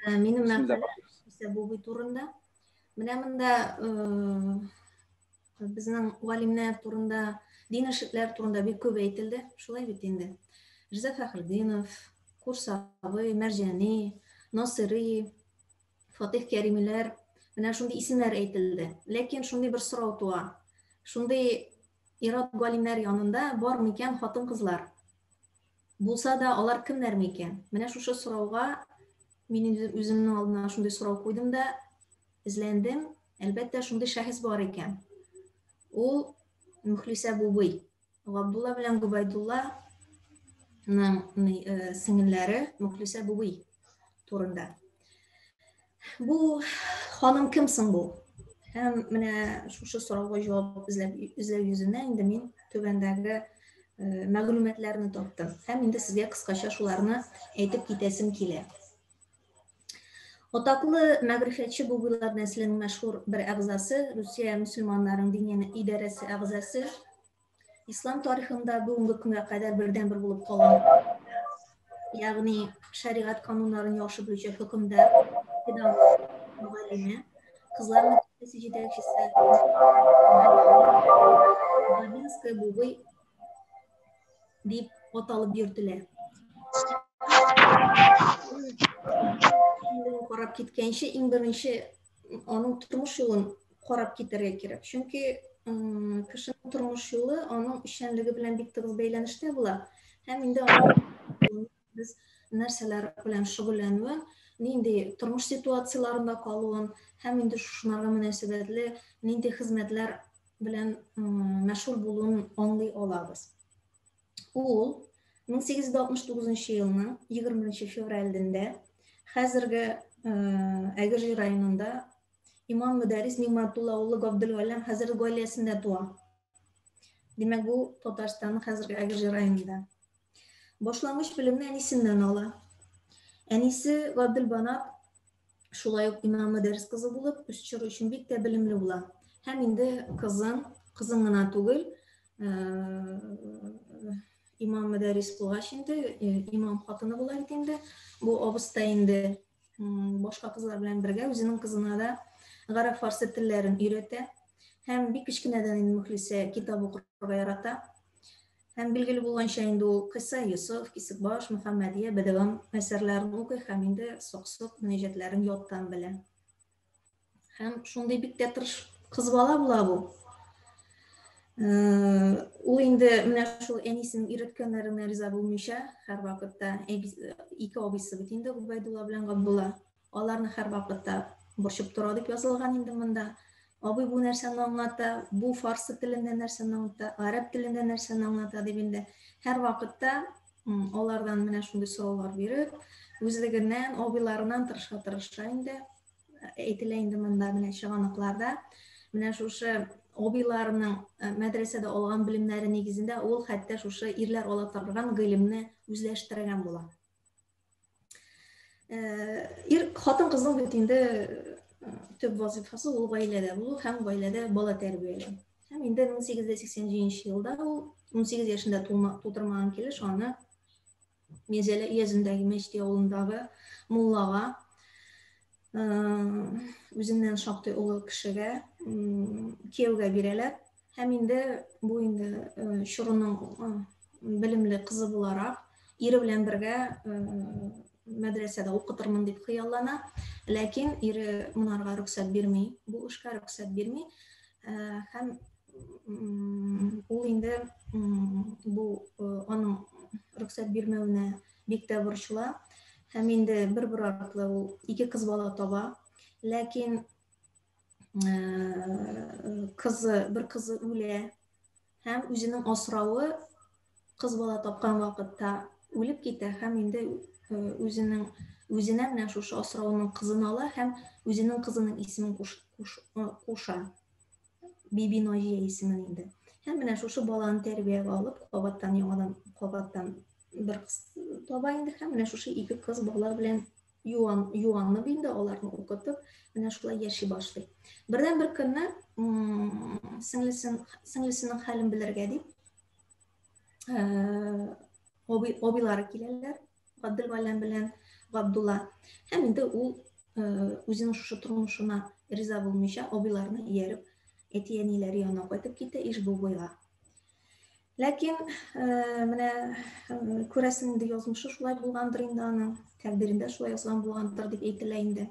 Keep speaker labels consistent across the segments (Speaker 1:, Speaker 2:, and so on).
Speaker 1: Менің
Speaker 2: Bismillah
Speaker 1: мәқалем
Speaker 2: başlıyoruz.
Speaker 1: ise bu турында. Менә монда безнең галимнәр турында, дин эшлекләр турында бик күп әйтелде. Шулай бит инде. Риза Фәхретдинов, Курсавый, Мәрҗани, Насыйри, Фатих Кәримиләр, менә шундый исемнәр әйтелде. Ләкин шундый бер сорау туа. Шундый ират галимнәр янында бар микән хатын-кызлар? Булса да алар кемнәр микән? Менә шушы сорауга мин үземнең алдыма шундый сорау куйдым да эзләндем. Әлбәттә шундый шәхес бар икән. Ул Мөхлисә Бубый. Габдулла белән Губайдулланың сеңелләре Мөхлисә Бубый турында. Бу ханым кем соң бу? Һәм менә шушы сорауга җавап эзләү йөзенә инде мин түбәндәге мәгълүматларны таптым. Һәм инде сезгә кыскача шуларны әйтеп китәсем килә. Атаклы мәгърифәтче Бубыйлар нәселенең мәшһүр бер әгъзасы, Русия мөселманнарының дини идарәсе әгъзасы, ислам тарихында бүгенге көнгә кадәр бердән-бер булып калган. Ягъни шәригать кануннарын яхшы белүче хөкемдар, галиме, кызлар мәктәбе җитәкчесе, Бабинская Бубый дип аталып йөртелә. Карап киткәнче, иң беренче аның тормыш юлын карап китәргә кирәк. Чөнки кешенең тормыш юлы аның эшчәнлеге белән бик тыгыз бәйләнештә була. Һәм инде без нәрсәләр белән шөгыльләнүен, нинди тормыш ситуацияларында калуын, һәм инде шунарга мөнәсәбәтле нинди хезмәтләр белән мәшгуль булуын аңлый алабыз. Ул 1869 елның 20 февралендә хәзерге Әгерҗе районында имам мөдәррис Нигъмәтулла улы Габделгаләм хәзрәт гаиләсендә туа. Димәк, бу Татарстанның хәзерге Әгерҗе районында. Башлангыч белемне әнисеннән ала. Әнисе Габделбанат шулай ук имам мөдәррис кызы булып, үз чоры өчен бик тә белемле була. Һәм инде кызын гына түгел, имам мөдәррис булгач инде, имам хатыны була бит инде. Бу абыста инде башка кызлар белән бергә үзенең кызына да гарәп фарсы телләрен өйрәтә. Һәм бик кечкенәдән инде Мөхлисә китап укырга ярата. Һәм билгеле булганча инде ул Кыйса Юсуф, Кисекбаш, Мөхәммәдия, Бәдәвам әсәрләрен укый һәм инде сак-сук мөнәҗәтләрен яттан белә. Һәм шундый бик тә тырыш кыз бала була бу. Ул инде менә шул әнисенең өйрәткәннәренә риза булмыйча, һәр вакытта ике абыйсы бит инде Губайдулла белән Габдулла. Аларны һәр вакытта борчып тора дип язылган инде монда. Абый бу нәрсәне аңлата, бу фарсы телендә нәрсәне аңлата, гарәп телендә нәрсәне аңлата дип инде һәр вакытта алардан менә шундый сораулар биреп, үзлегеннән, абыйларыннан тырыша инде әйтелә инде монда менә чыганакларда. Менә шушы абыйларының мәдрәсәдә алган белемнәре нигезендә ул хәтта шушы ирләр ала торган гыйлемне үзләштергән була. Хатын-кызның бит инде төп вазифасы ул гаиләдә булу һәм гаиләдә бала тәрбияләү. Һәм инде 1887 елда ул 18 яшендә тутырмаган килеш аны Мезелә өязендәге Мәчет авылындагы муллага, үзеннән шактый улы кешегә кияүгә бирәләр. Һәм инде бу инде чорының белемле кызы буларак ире белән бергә мәдрәсәдә укытырмын дип хыяллана. Ләкин ире монарга рөхсәт бирми, бу эшкә рөхсәт бирми. Һәм ул инде бу аның рөхсәт бирмәүенә бик тә борчыла. Һәм инде бер артлы ул ике кыз бала таба. Ләкин бер кызы үлә. Һәм үзенең асрауы кыз бала тапкан вакытта үлеп китә. Һәм инде үзенә менә шушы асрауның кызын ала һәм үзенең кызының исемен куша. Биби Наҗия исемен инде. Һәм менә шушы баланы тәрбиягә алып, кабаттан бер кыз таба инде һәм менә шушы ике кыз бала белән юанны инде аларны укытып, менә шулай яши башлый. Бердән-бер көнне сеңлесенең хәлен белергә дип абыйлары киләләр. Габделгаләм белән Габдулла. Һәм инде ул үзенең шушы тормышына риза булмыйча, абыйларына ияреп, әти-әниләре янына кайтып китә Ишбулбойга. Ләкин менә күрәсең инде язмышы шулай булгандыр инде аның, тәкъдирендә шулай язган булгандыр дип әйтелә инде.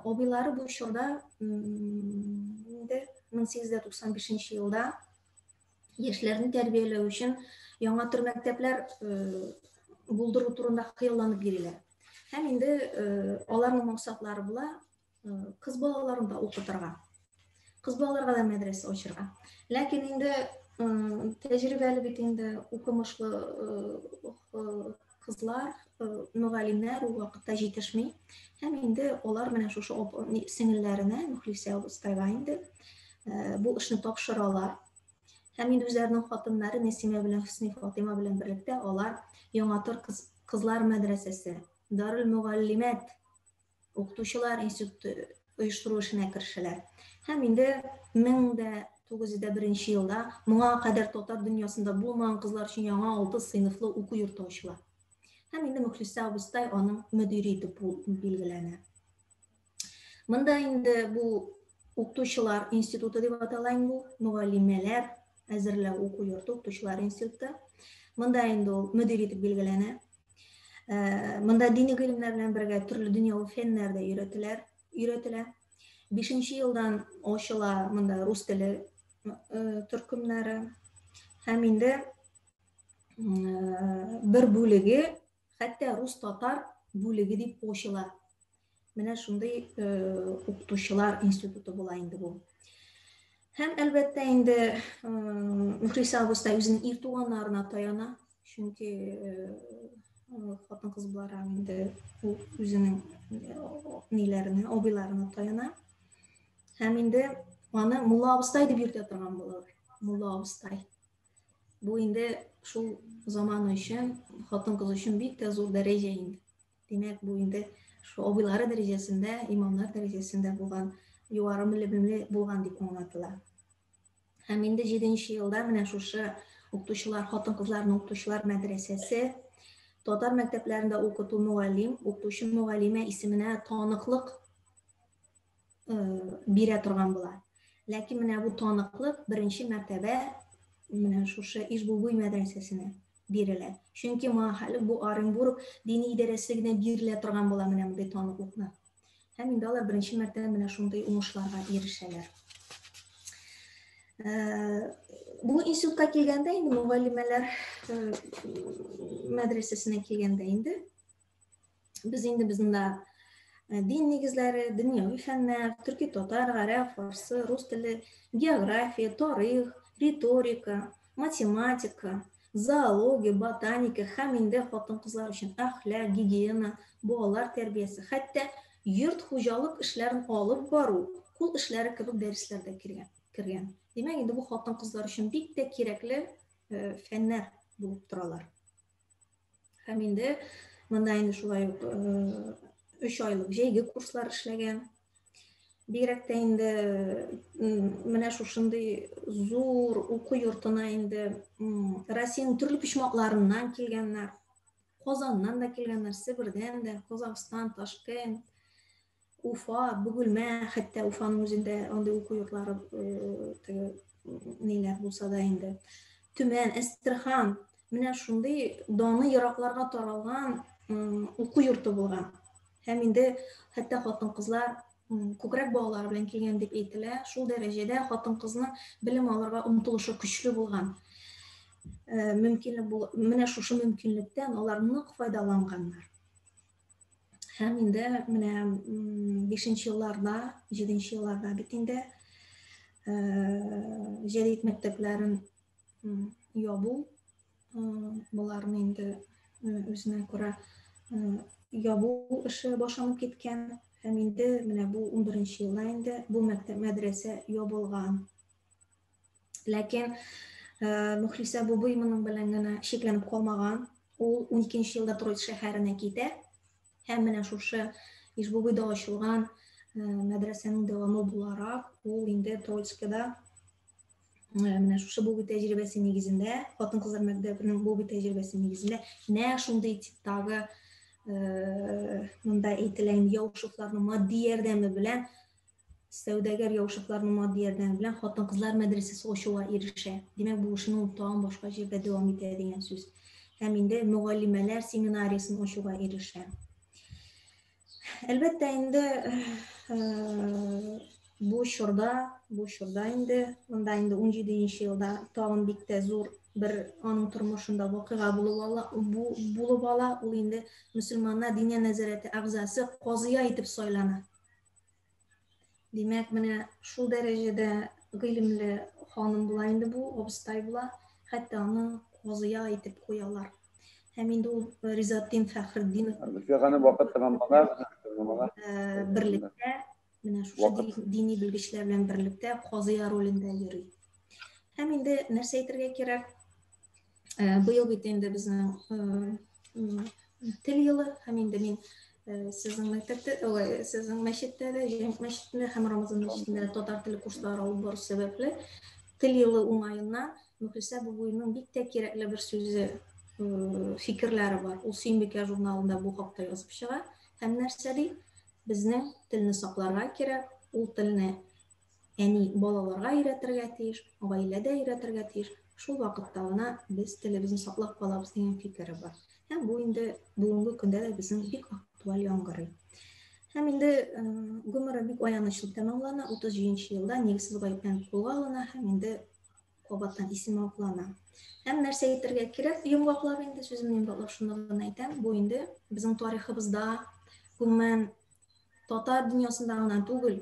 Speaker 1: Абыйлары бу чорда инде 1895 елда яшьләрне тәрбияләү өчен яңа төр мәктәпләр булдыру турында хыялланып йөриләр. Һәм инде аларның максатлары була кыз балаларын да укытырга. Кыз балаларга да мәдрәсә ачырга. Ләкин инде тәҗрибәле бит инде укымышлы кызлар, мөгаллимнәр ул вакытта җитешми. Һәм инде алар менә шушы сеңелләренә, Мөхлисә абыстайга инде бу эшне тапшыралар. Һәм инде үзләренең хатыннары Нәсимә белән Хөсни Фатыйма белән берлектә алар Яңатыр кызлар мәдрәсәсе, Дарул Мөгаллимат укытучылар институты оештыру эшенә керешәләр. Һәм инде 1901 елда моңа кадәр татар дөньясында булмаган кызлар өчен яңа 6 сыйныфлы уку йорты ачыла. Һәм инде Мөхлисә абыстай аның мөдире итеп билгеләнә. Монда инде бу укытучылар институты дип атала инде бу, мөгаллимәләр әзерләү уку йорты, укытучылар институты. Монда инде ул мөдир итеп билгеләнә. Монда дини гыйлемнәр белән бергә төрле дөньяви фәннәр дә өйрәтелә. 5нче елдан ачыла монда рус теле төркемнәре. Һәм инде бер бүлеге, хәтта рус-татар бүлеге дип ачыла. Менә шундый укытучылар институты була инде бу. Һәм әлбәттә инде Мөхлисә абыстай үзенең ир туганнарына таяна. Чөнки хатын-кыз буларак инде үзенең ниләренә, абыйларына таяна. Һәм инде аны Мулла абыстай дип йөртә торган булалар. Мулла абыстай. Бу инде шул заман өчен, хатын-кыз өчен бик тә зур дәрәҗә инде. Димәк, бу инде шу абыйлары дәрәҗәсендә, имамнар дәрәҗәсендә булган, югары белемле булган дип аңлатыла. Һәм инде 7нче елда менә шушы укытучылар, хатын-кызларның укытучылар мәдрәсәсе татар мәктәпләрендә укыту мөгаллим, укытучы мөгаллимә исеменә таныклык бирә торган була. Ләкин менә бу таныклык беренче мәртәбә менә шушы Ишбулбуй мәдрәсәсенә бирелә. Чөнки моңа бу Оренбург дини идарәсе генә бирелә торган була менә мондай таныклыкны. Һәм инде алар беренче мәртәбә менә шундый уңышларга ирешәләр. Бу институтка килгәндә инде мөгаллимәләр мәдрәсәсенә килгәндә инде без инде безнең дин нигезләре, дөньяви фәннәр, төрки, татар, гарәп, фарсы, рус теле, география, тарих, риторика, математика, зоология, ботаника һәм инде хатын-кызлар өчен әхлак, гигиена, балалар тәрбиясе, хәтта йорт хуҗалык эшләрен алып бару, кул эшләре кебек дәресләрдә кергән. Димәк, инде бу хатын-кызлар өчен бик тә кирәкле фәннәр булып торалар. Һәм инде монда инде шулай 3 айлык җәйге курслар эшләгән. Бигрәк тә инде менә шушындый зур уку йортына инде Россиянең төрле почмакларыннан килгәннәр, Казаннан да килгәннәр, Себердән дә, Казакстан, Ташкент, Уфа, Бөгелмә, хәтта Уфаның үзендә андый уку йортлары ниләр булса да инде. Төмән, Әстерхан, менә шундый даны еракларга таралган уку йорты булган. Һәм инде хәтта хатын-кызлар күкрәк балалары белән килгән дип әйтелә. Шул дәрәҗәдә хатын-кызның белем алырга омтылышы көчле булган. Менә шушы мөмкинлектән алар нык файдаланганнар. Һәм инде менә 5нче елларда, 7нче елларда бит инде җәдит мәктәпләрен ябу, буларны инде үзенә күрә ябу эше башланып киткән. Һәм инде менә бу 11нче елда инде бу мәдрәсә ябылган. Ләкин Мөхлисә абый моның белән генә шикләнеп калмаган. Ул 12нче елда Троиц шәһәренә китә. Һәм менә шушы Ишбулбуйда ачылган мәдрәсәнең дәвамы буларак, ул инде Троицкида менә шушы бу тәҗрибәсе нигезендә, хатын-кызлар мәктәбенең бу тәҗрибәсе нигезендә нәкъ шундый типтагы Munda aytilayın yavuşuklarning moddiy yordami bilan savdogar yavuşuklarning moddiy yordami bilan xotin-qizlar madrasasi ochishga erishadi. Demak, bu ishni tag'in boshqa yerda davom etadigan so'z. Hamda muallimalar seminariyasini ochishga erishadi. Albatta endi bu shurda endi bunda endi 17-yilda tag'in bitta zo'r bir onun turmushunda voqea bo'lib ola, u endi musulmonlar diniy nazorati a'zosi qoziya etib saylanadi. Demak, mana shu darajada ilmli xonim bular endi bu obstay bular, hatto uni qoziya etib qo'yarlar. Hem endi u Rizoddin Faxriddinov birlikda mana shu diniy bilgichlar bilan birlikda qoziya rolida yuradi. Hem endi narsa aytishga kerak, bu yil endi bizning til yili, ham endi men sizning maktabda, sizning masjidda, masjidda ham Ramazon masjidida tatar tili kurslari olib borish sababli til yili o'ng'ayidan Muxlisa buviyning bitta kerakli bir so'zi fikrlari bor. U Sinbeka jurnalida bu haqda yozib chiqadi. Ham narsada bizning tilni saqlarga kerak, u tilni ya'ni bolalarga o'rgatirga tiyish, oilada o'rgatirga tiyish. Shu vaqtda ona biz tilimizni saqlab qolamiz degan fikri bor. Ham bu endi bugungi kunda da bizning bek aktual yong'iri. Ham endi Gumara bek ayanishli tamomlana 37-yilda negizsiz g'oyiblanib qo'lga olina, ham endi qo'batdan ism oqlana. Hem narsa aytishga kerak, yumg'oqlar endi so'zimni yumg'oqlab shunday aytam. Bu endi bizning tariximizda umuman tatar dunyosida anan tugul,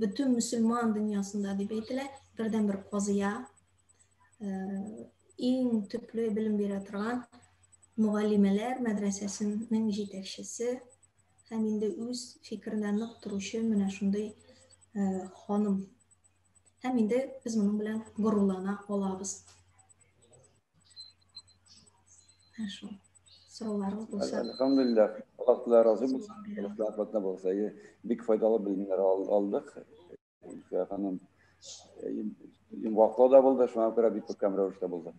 Speaker 1: butun musulmon dunyosida deb aytilar, birdan bir qoziya eng tupli bilim bera turgan muallimalar madrasasining yetakchisi, ham endi o'z fikridan naq turuvchi mana shunday xonim. Hem endi biz bunun bilan g'ururlana olamiz. Şu sorularınız olsa.
Speaker 2: Elhamdülillah. Allah razı olsun. Allah rahmetine bolsa. Bik faydalı bilimler aldık. Hanım vakıfda da buldu. Şu an kadar bir program röveşte buldu.